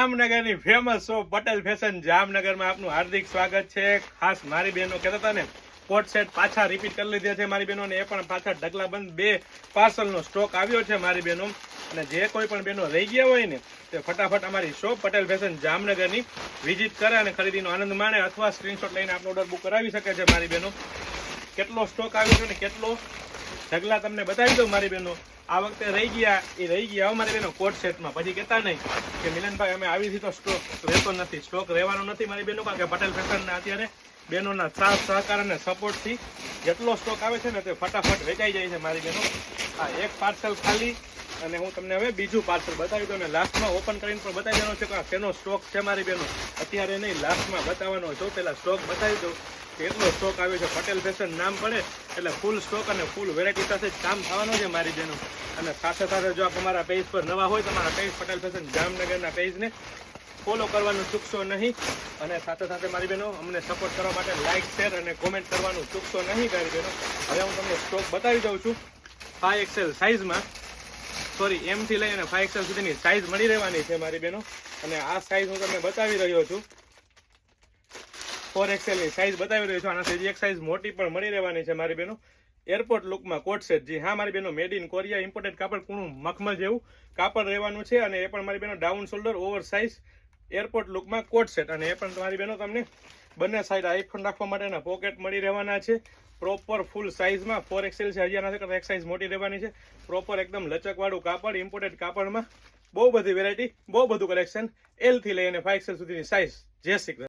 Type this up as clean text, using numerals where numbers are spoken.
જામનગરની famous shop Patel fashion જામનગરમાં આપનું હાર્દિક સ્વાગત છે। ખાસ મારી બહેનો કહેતા હતા ને કોટ સેટ પાછા રિપીટ કરી લીધા છે મારી બહેનો ને, એ પણ પાછા ઢગલાબંધ 2 પાર્સલનો સ્ટોક આવ્યો છે મારી બહેનો। અને જે કોઈ પણ બહેનો રહી ગયા હોય ને તે ફટાફટ અમારી શોપ પટેલ ફેશન જામનગરની વિઝિટ કરે અને ખરીદીનો આનંદ માણે અથવા સ્ક્રીનશોટ લઈને આપણો ઓર્ડર બુક કરાવી શકે છે મારી બહેનો। કેટલો સ્ટોક આવ્યો છે ને કેટલો ઢગલા તમને બતાવી દઉં મારી બહેનો। આ વખતે રહી ગયા મારી બહેનો કોટ સેટમાં, પછી કહેતા નહીં કે મિલનભાઈ અમે આવીથી તો સ્ટોક રહેતો નથી, સ્ટોક રહેવાનો નથી મારી બહેનો, કારણ કે પટેલ ફેશનના અત્યારે બહેનોના સાથ સહકાર અને સપોર્ટથી જેટલો સ્ટોક આવે છે ને તે ફટાફટ વેચાઈ જાય છે મારી બહેનો। આ એક પાર્સલ ખાલી અને હું તમને હવે બીજું પાર્સલ બતાવી દઉં અને લાસ્ટમાં ઓપન કરીને પણ બતાવી દેવાનો છે કે તેનો સ્ટોક છે મારી બહેનો, અત્યારે નહીં લાસ્ટમાં બતાવવાનો છો, પહેલા સ્ટોક બતાવી દઉં કેટલો સ્ટોક આવ્યો છે। પટેલ ફેશન નામ પડે એટલે ફૂલ સ્ટોક અને ફૂલ વેરાયટી સાથે જ કામ થવાનું છે મારી બહેનો। અને સાથે સાથે જો આપ અમારા પેજ પર નવા હોય તો અમારા પેજ પટેલ ફેશન જામનગરના પેજને ફોલો કરવાનું ચૂકશો નહીં, અને સાથે સાથે મારી બહેનો અમને સપોર્ટ કરવા માટે લાઇક શેર અને કોમેન્ટ કરવાનું ચૂકશો નહીં મારી બહેનો। હવે હું તમને સ્ટોક બતાવી દઉં છું। 5XL સાઇઝમાં, સોરી M થી લઈ અને 5XL સુધીની સાઇઝ મળી રહેવાની છે મારી બહેનો। અને આ સાઇઝ હું તમને બતાવી રહ્યો છું, 4XL ની સાઇઝ બતાવી રહ્યો છું। આનાથી એક સાઇઝ મોટી પણ મળી રહેવાની છે મારી બહેનો। એરપોર્ટ લુકમાં કોટ સેટ, જી હા મારી બહેનો, મેડ ઇન કોરિયા ઇમ્પોર્ટેડ કાપડ, કૂણું મખમલ જેવું કાપડ રહેવાનું છે। અને એ પણ મારી બહેનો down shoulder oversize airport લુકમાં કોટ સેટ, અને એ પણ તમારી બહેનો તમને બંને સાઈડ આઈફોન રાખવા માટેના પોકેટ મળી રહેવાના છે। પ્રોપર ફૂલ સાઇઝમાં 4XL છે, હજી આનાથી કરતાં એક સાઇઝ મોટી રહેવાની છે। પ્રોપર એકદમ લચકવાળું કાપડ, ઇમ્પોર્ટેડ કાપડમાં બહુ બધી વેરાયટી, બહુ બધું કલેક્શન, L થી લઈને 5XL સુધીની સાઇઝ। જય શ્રી કૃષ્ણ।